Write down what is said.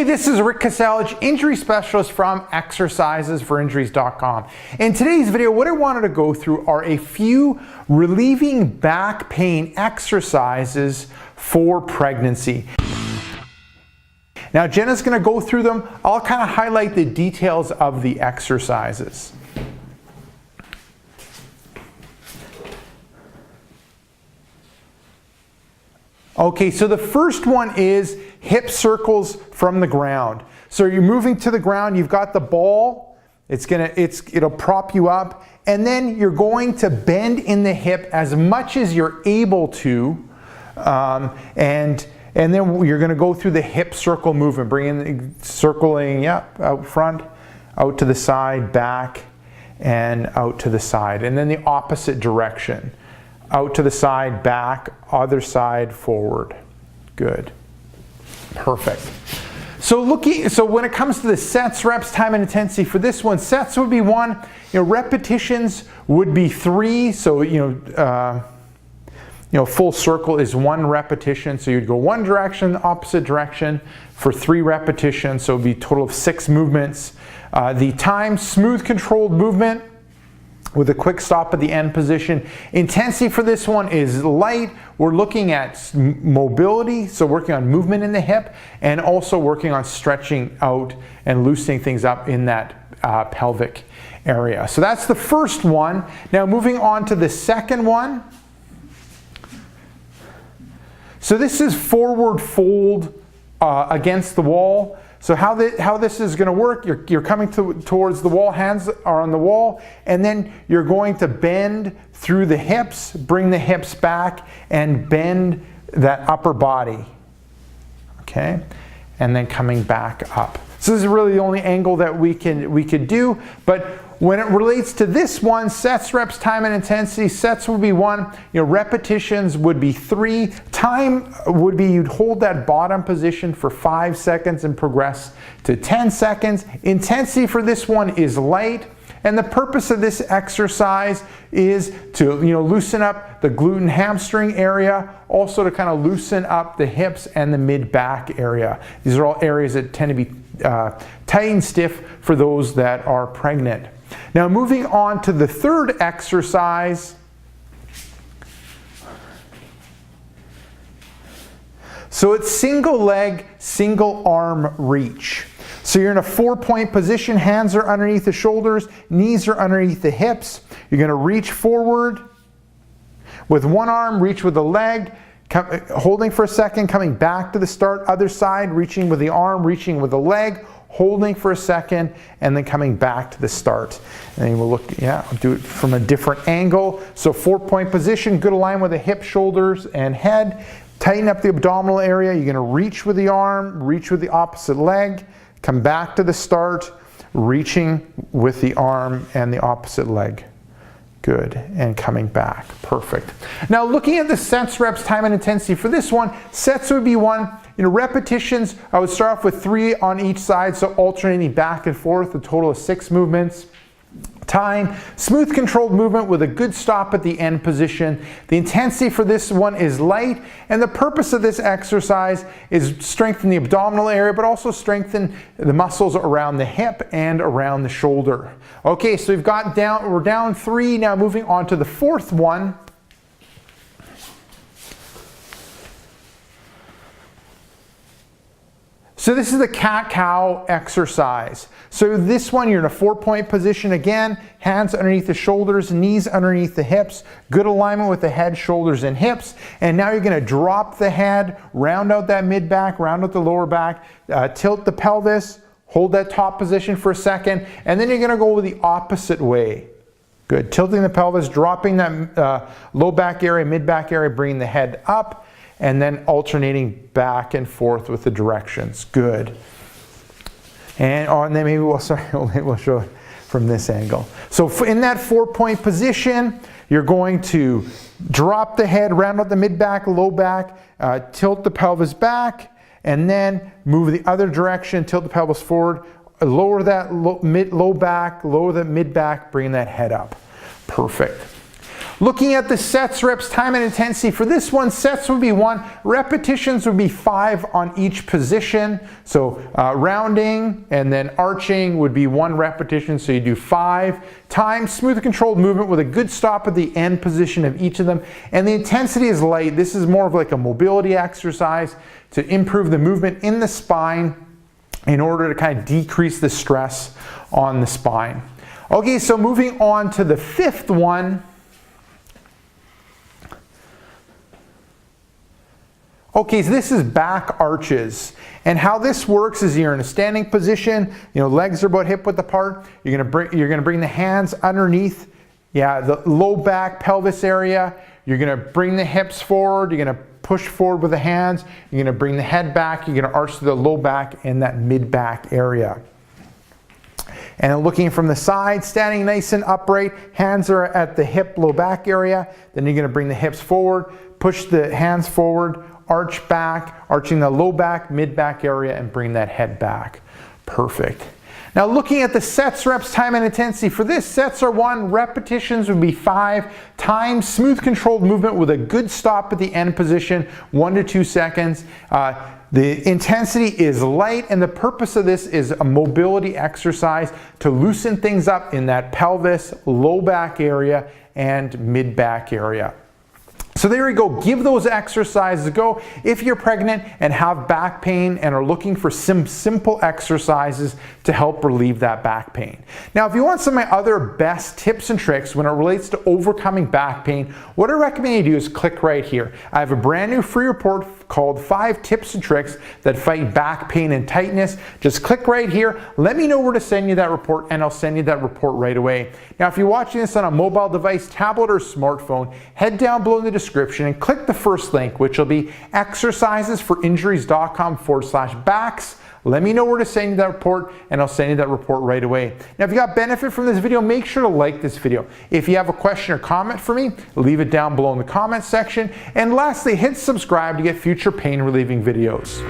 Hey, this is Rick Kaselich, injury specialist from exercisesforinjuries.com. In today's video, what I wanted to go through are a few relieving back pain exercises for pregnancy. Now, Jenna's going to go through them. I'll kind of highlight the details of the exercises. Okay, so the first one is hip circles from the ground. So you're moving to the ground, you've got the ball, it'll prop you up, and then you're going to bend in the hip as much as you're able to, and then you're going to go through the hip circle movement, circling, out front, out to the side, back, and out to the side, and then the opposite direction. Out to the side, back, other side, forward. Good. Perfect. So when it comes to the sets, reps, time, and intensity for this one, sets would be 1. Repetitions would be 3. So full circle is 1 repetition. So you'd go one direction, opposite direction for 3 repetitions. So it'd be a total of 6 movements. The time, smooth, controlled movement with a quick stop at the end position. Intensity for this one is light. We're looking at mobility, so working on movement in the hip, and also working on stretching out and loosening things up in that pelvic area. So that's the first one. Now moving on to the second one. So this is forward fold against the wall. So how this is going to work, you're coming towards the wall, hands are on the wall, and then you're going to bend through the hips, bring the hips back, and bend that upper body, okay? And then coming back up. So this is really the only angle that we could do, but when it relates to this one, sets, reps, time, and intensity, sets would be 1, repetitions would be 3, time would be you'd hold that bottom position for 5 seconds and progress to 10 seconds. Intensity for this one is light, and the purpose of this exercise is to loosen up the glute and hamstring area, also to kind of loosen up the hips and the mid-back area. These are all areas that tend to be tight and stiff for those that are pregnant. Now moving on to the third exercise. So it's single leg, single arm reach. So you're in a 4-point position, hands are underneath the shoulders, knees are underneath the hips. You're going to reach forward with one arm, reach with the leg, holding for a second, coming back to the start, other side, reaching with the arm, reaching with the leg, holding for a second, and then coming back to the start. And then we'll look, I'll do it from a different angle. So 4-point position, good alignment with the hips, shoulders, and head. Tighten up the abdominal area. You're going to reach with the arm, reach with the opposite leg, come back to the start, reaching with the arm and the opposite leg. Good, and coming back, perfect. Now looking at the sets, reps, time, and intensity for this one, sets would be 1. Repetitions, I would start off with 3 on each side, so alternating back and forth, a total of 6 movements. Time, smooth controlled movement with a good stop at the end position. The intensity for this one is light, and the purpose of this exercise is strengthen the abdominal area, but also strengthen the muscles around the hip and around the shoulder. Okay, so we're down 3, now moving on to the fourth one. So this is the cat-cow exercise. So this one, you're in a 4-point position again, hands underneath the shoulders, knees underneath the hips, good alignment with the head, shoulders, and hips. And now you're going to drop the head, round out that mid-back, round out the lower back, tilt the pelvis, hold that top position for a second, and then you're going to go the opposite way. Good, tilting the pelvis, dropping that low back area, mid-back area, bringing the head up, and then alternating back and forth with the directions. Good. And then maybe we'll show it from this angle. So in that 4-point position, you're going to drop the head, round out the mid-back, low back, tilt the pelvis back, and then move the other direction, tilt the pelvis forward, lower that low back, lower the mid-back, bring that head up. Perfect. Looking at the sets, reps, time, and intensity, for this one, sets would be 1, repetitions would be 5 on each position. So rounding and then arching would be 1 repetition, so you do 5. Time, smooth and controlled movement with a good stop at the end position of each of them. And the intensity is light. This is more of like a mobility exercise to improve the movement in the spine in order to kind of decrease the stress on the spine. Okay, so moving on to the 5th one. Okay, so this is back arches. And how this works is you're in a standing position, legs are about hip width apart. You're gonna bring the hands underneath, the low back pelvis area. You're gonna bring the hips forward, you're gonna push forward with the hands, you're gonna bring the head back, you're gonna arch to the low back and that mid back area. And looking from the side, standing nice and upright, hands are at the hip low back area. Then you're gonna bring the hips forward, push the hands forward, arch back, arching the low back, mid back area, and bring that head back. Perfect. Now looking at the sets, reps, time, and intensity. For this, sets are 1, repetitions would be 5, time, smooth controlled movement with a good stop at the end position, 1 to 2 seconds. The intensity is light, and the purpose of this is a mobility exercise to loosen things up in that pelvis, low back area, and mid back area. So there you go, give those exercises a go. If you're pregnant and have back pain and are looking for some simple exercises to help relieve that back pain. Now, if you want some of my other best tips and tricks when it relates to overcoming back pain, what I recommend you do is click right here. I have a brand new free report called 5 Tips and Tricks That Fight Back Pain and Tightness. Just click right here, let me know where to send you that report, and I'll send you that report right away. Now, if you're watching this on a mobile device, tablet, or smartphone, head down below in the description and click the first link, which will be exercisesforinjuries.com/backs. Let me know where to send you that report, and I'll send you that report right away. Now, if you got benefit from this video, make sure to like this video. If you have a question or comment for me, leave it down below in the comment section. And lastly, hit subscribe to get future pain relieving videos.